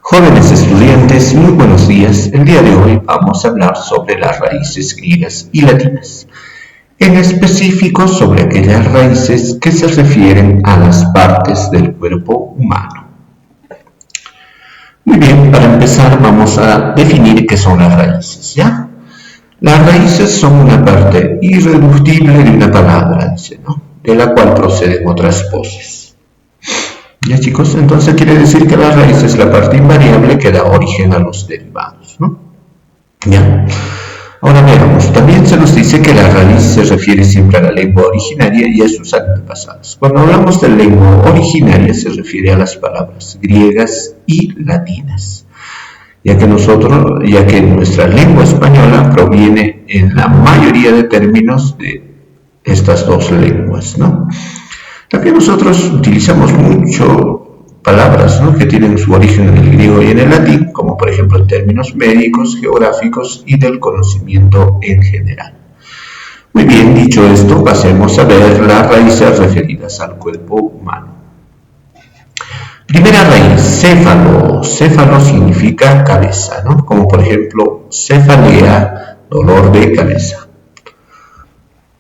Jóvenes estudiantes, muy buenos días. El día de hoy vamos a hablar sobre las raíces griegas y latinas, en específico sobre aquellas raíces que se refieren a las partes del cuerpo humano. Muy bien, para empezar vamos a definir qué son las raíces, ¿ya? Las raíces son una parte irreductible de una palabra, dice, ¿no? De la cual proceden otras voces. ¿Ya, chicos? Entonces quiere decir que la raíz es la parte invariable que da origen a los derivados, ¿no? ¿Ya? Ahora veamos, también se nos dice que la raíz se refiere siempre a la lengua originaria y a sus antepasados. Cuando hablamos de lengua originaria se refiere a las palabras griegas y latinas, ya que nuestra lengua española proviene en la mayoría de términos de estas dos lenguas, ¿no? También nosotros utilizamos mucho palabras, ¿no?, que tienen su origen en el griego y en el latín, como por ejemplo en términos médicos, geográficos y del conocimiento en general. Muy bien, dicho esto, pasemos a ver las raíces referidas al cuerpo humano. Primera raíz, céfalo. Céfalo significa cabeza, ¿no? Como por ejemplo cefalea, dolor de cabeza.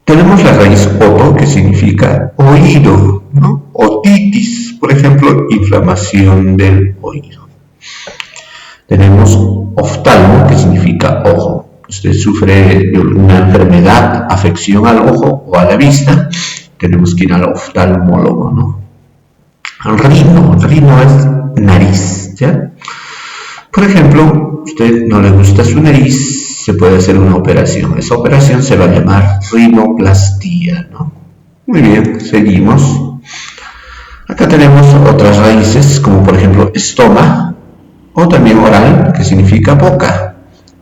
Tenemos la raíz oto, que significa oído, ¿no? Otitis, por ejemplo, inflamación del oído. Tenemos oftalmo, que significa ojo. Usted sufre de una enfermedad, afección al ojo o a la vista, tenemos que ir al oftalmólogo, ¿no? Rino es nariz, ¿ya? Por ejemplo, usted no le gusta su nariz, se puede hacer una operación. Esa operación se va a llamar rinoplastía, ¿no? Muy bien, seguimos. Acá tenemos otras raíces, como por ejemplo estoma, o también oral, que significa boca.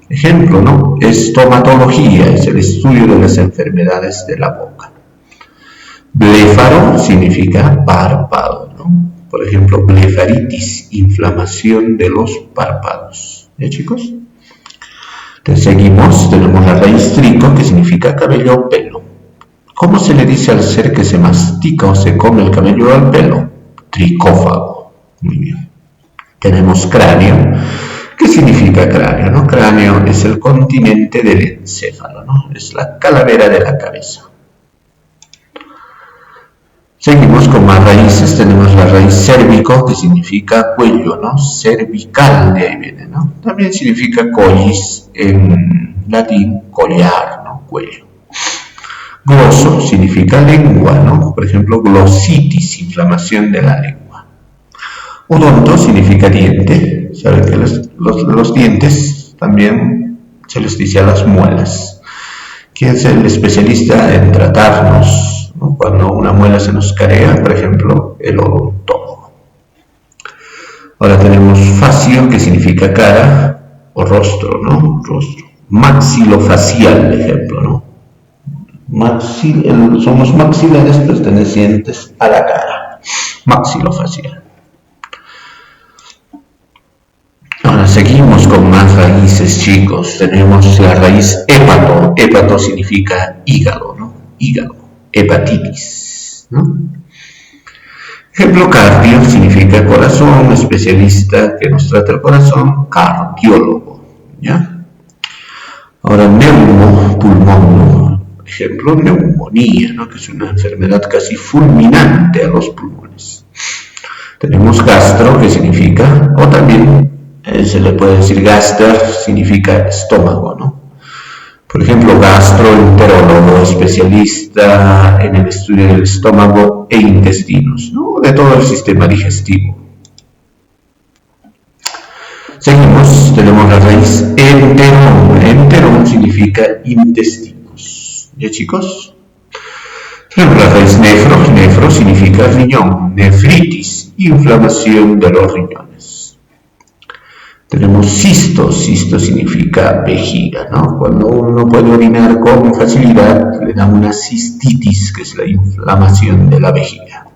Ejemplo, ¿no? Estomatología es el estudio de las enfermedades de la boca. Bléfaro significa párpado, ¿no? Por ejemplo, blefaritis, inflamación de los párpados. ¿Ya, chicos? Entonces seguimos, tenemos la raíz trico, que significa cabello o pelo. ¿Cómo se le dice al ser que se mastica o se come el cabello o el pelo? Tricófago. Muy bien. Tenemos cráneo. ¿Qué significa cráneo, no? Cráneo es el continente del encéfalo, ¿no? Es la calavera de la cabeza. Seguimos con más raíces, tenemos la raíz cérvico, que significa cuello, ¿no? Cervical, de ahí viene, ¿no? También significa collis, en latín, collar, ¿no? Cuello. Gloso significa lengua, ¿no? Por ejemplo, glositis, inflamación de la lengua. Odonto significa diente, saben que los dientes también se les dice a las muelas. ¿Quién es el especialista en tratarnos, ¿no?, cuando una muela se nos carea? Por ejemplo, el odontólogo. Ahora tenemos facio, que significa cara o rostro, ¿no? Rostro. Maxilofacial, ejemplo, ¿no? Somos maxilares pertenecientes a la cara. Maxilofacial. Ahora seguimos con más raíces, chicos. Tenemos la raíz hépato. Hépato significa hígado, ¿no? Hígado. Hepatitis, ¿no? Ejemplo, cardio significa corazón, especialista que nos trata el corazón, cardiólogo, ¿ya? Ahora, neumo, pulmón, ¿no? Ejemplo, neumonía, ¿no?, que es una enfermedad casi fulminante a los pulmones. Tenemos gastro, que significa, o también se le puede decir gaster, significa estómago, ¿no? Por ejemplo, gastroenterólogo, especialista en el estudio del estómago e intestinos, ¿no?, de todo el sistema digestivo. Seguimos, tenemos la raíz enterón. Enterón significa intestinos. ¿Ya, chicos? Tenemos la raíz nefro. Nefro significa riñón. Nefritis, inflamación de los riñones. Tenemos cisto. Cisto significa vejiga, ¿no? Cuando uno puede orinar con facilidad, le da una cistitis, que es la inflamación de la vejiga.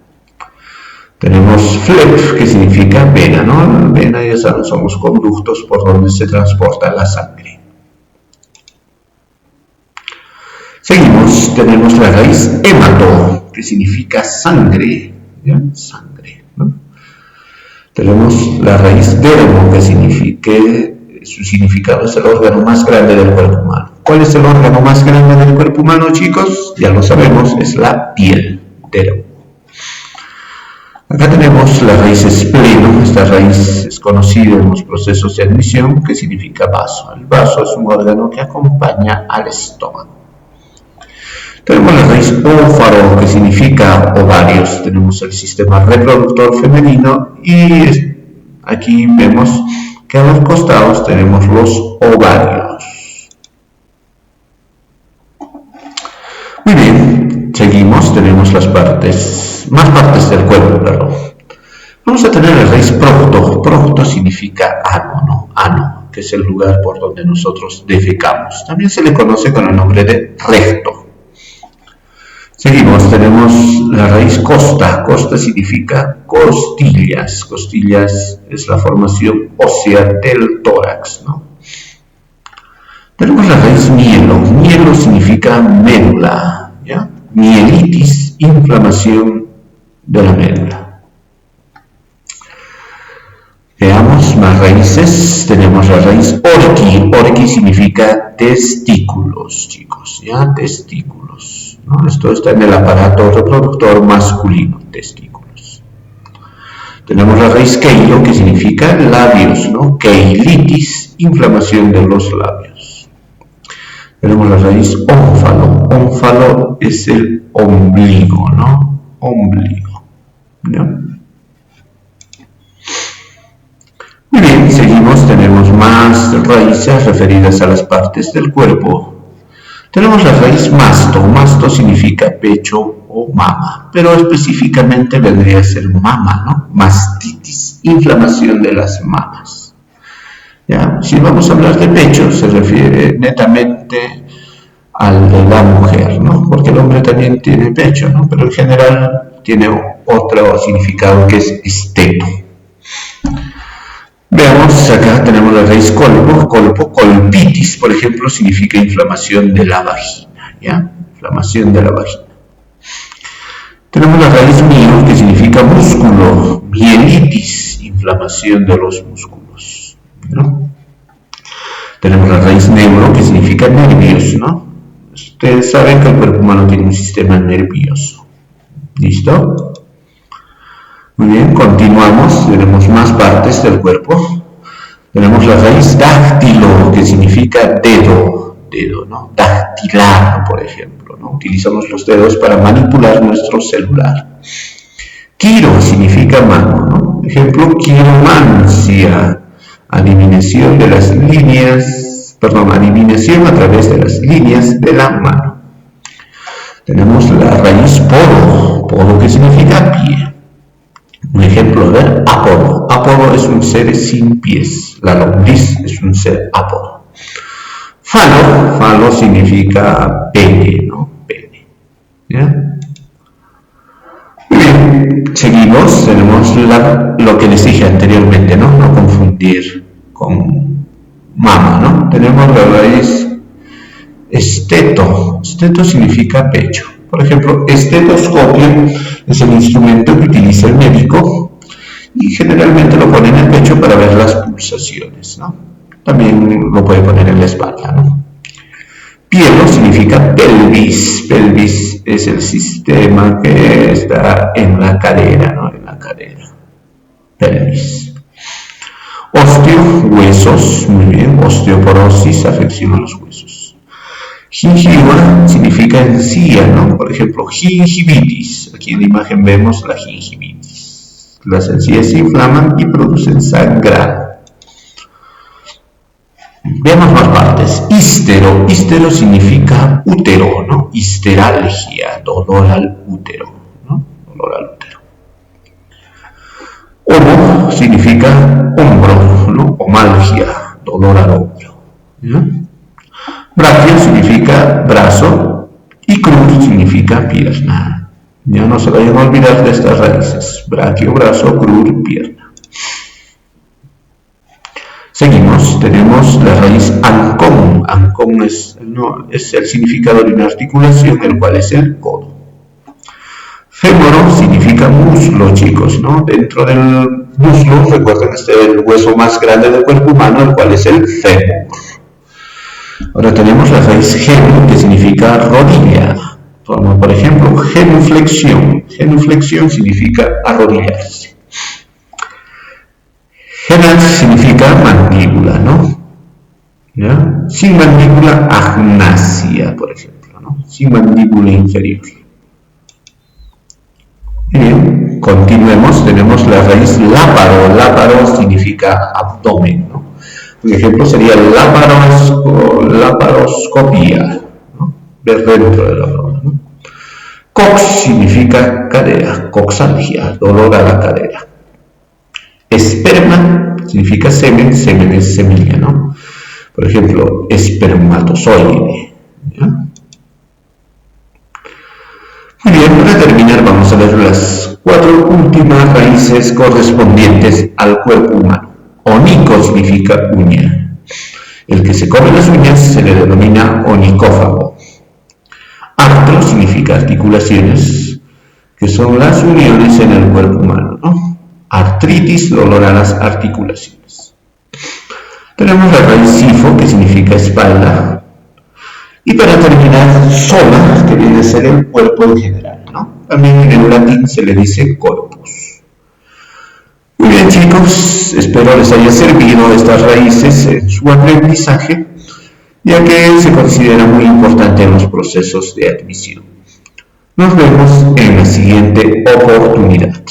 Tenemos flep, que significa vena, ¿no? Vena, ya saben, son los conductos por donde se transporta la sangre. Seguimos, tenemos la raíz hémato, que significa sangre, ¿ya? Sangre, ¿no? Tenemos la raíz dermo, que su significado es el órgano más grande del cuerpo humano. ¿Cuál es el órgano más grande del cuerpo humano, chicos? Ya lo sabemos, es la piel, dermo. Acá tenemos la raíz espleno. Esta raíz es conocida en los procesos de admisión, que significa vaso. El vaso es un órgano que acompaña al estómago. Tenemos la raíz ófaro, que significa ovarios. Tenemos el sistema reproductor femenino y aquí vemos que a los costados tenemos los ovarios. Muy bien, seguimos, tenemos más partes del cuerpo, perdón. Vamos a tener la raíz procto. Procto significa ano, ¿no? Ano, que es el lugar por donde nosotros defecamos. También se le conoce con el nombre de recto. Seguimos, tenemos la raíz costa. Costa significa costillas. Costillas es la formación ósea del tórax, ¿no? Tenemos la raíz mielo. Mielo significa médula, ¿ya? Mielitis, inflamación de la médula. Veamos más raíces. Tenemos la raíz orqui. Orqui significa testículos, chicos, ¿ya? Testículos, ¿no? Esto está en el aparato reproductor masculino, testículos. Tenemos la raíz keilo, que significa labios, ¿no? Keilitis, inflamación de los labios. Tenemos la raíz ónfalo. Ónfalo es el ombligo, ¿no? Ombligo, ¿ya? Muy bien, seguimos, tenemos más raíces referidas a las partes del cuerpo. Tenemos la raíz masto. Masto significa pecho o mama, pero específicamente vendría a ser mama, ¿no? Mastitis, inflamación de las mamas. ¿Ya? Si vamos a hablar de pecho, se refiere netamente al de la mujer, ¿no? Porque el hombre también tiene pecho, ¿no? Pero en general tiene otro significado que es esteto. Veamos, acá tenemos la raíz colpo. Colpo, colpitis, por ejemplo, significa inflamación de la vagina, ¿ya? Inflamación de la vagina. Tenemos la raíz mio, que significa músculo. Mielitis, inflamación de los músculos, ¿no? Tenemos la raíz neuro, que significa nervios, ¿no? Ustedes saben que el cuerpo humano tiene un sistema nervioso. ¿Listo? Muy bien, continuamos. Tenemos más partes del cuerpo. Tenemos la raíz dáctilo, que significa dedo, ¿no? Dactilar, por ejemplo, ¿no? Utilizamos los dedos para manipular nuestro celular. Quiro significa mano, ¿no? Ejemplo, quiromancia, adivinación a través de las líneas de la mano. Tenemos la raíz podo. Podo, que significa pie. Un ejemplo de apodo. Apodo es un ser sin pies. La lombriz es un ser apodo. Falo. Falo significa pene, ¿no? Pene. ¿Ya? Muy bien. Seguimos. Tenemos lo que les dije anteriormente, ¿no? No confundir con mama, ¿no? Tenemos la raíz esteto. Esteto significa pecho. Por ejemplo, estetoscopio es el instrumento que utiliza el médico y generalmente lo pone en el pecho para ver las pulsaciones, ¿no? También lo puede poner en la espalda, ¿no? Pielo significa pelvis. Pelvis es el sistema que está en la cadera, ¿no? En la cadera. Pelvis. Osteo, huesos. Muy bien. Osteoporosis, afección a los huesos. Gingiva significa encía, ¿no? Por ejemplo, gingivitis. Aquí en la imagen vemos la gingivitis. Las encías se inflaman y producen sangrado. Veamos más partes. Ístero. Ístero significa útero, ¿no? Histeralgia, dolor al útero, ¿no? Dolor al útero. Homo significa hombro, ¿no? Omalgia, dolor al hombro, ¿no? Brachio significa brazo y cruz significa pierna. Ya no se vayan a olvidar de estas raíces. Brachio, brazo, cruz, pierna. Seguimos, tenemos la raíz ancón. Ancón es el significado de una articulación, el cual es el codo. Fémoro significa muslo, chicos, ¿no? Dentro del muslo, recuerden, este es el hueso más grande del cuerpo humano, el cual es el fémur. Ahora tenemos la raíz genu, que significa rodilla. Por ejemplo, genuflexión. Genuflexión significa arrodillarse. Genal significa mandíbula, ¿no? ¿Ya? Sin mandíbula, agnasia, por ejemplo, ¿no? Sin mandíbula inferior. Bien, continuemos. Tenemos la raíz láparo. Láparo significa abdomen, ¿no? Por ejemplo, sería laparoscopía, ¿no? Ver dentro del abdomen, ¿no? Cox significa cadera, coxalgia, dolor a la cadera. Esperma significa semen, semen es semilla, ¿no? Por ejemplo, espermatozoide, ¿ya? Muy bien, para terminar vamos a ver las 4 últimas raíces correspondientes al cuerpo humano. Onico significa uña. El que se come las uñas se le denomina onicófago. Artro significa articulaciones, que son las uniones en el cuerpo humano, ¿no? Artritis, dolor a las articulaciones. Tenemos la raíz sifo, que significa espalda. Y para terminar, soma, que viene a ser el cuerpo en general, ¿no? También en el latín se le dice corpus. Muy bien, chicos, espero les haya servido estas raíces en su aprendizaje, ya que se considera muy importante en los procesos de admisión. Nos vemos en la siguiente oportunidad.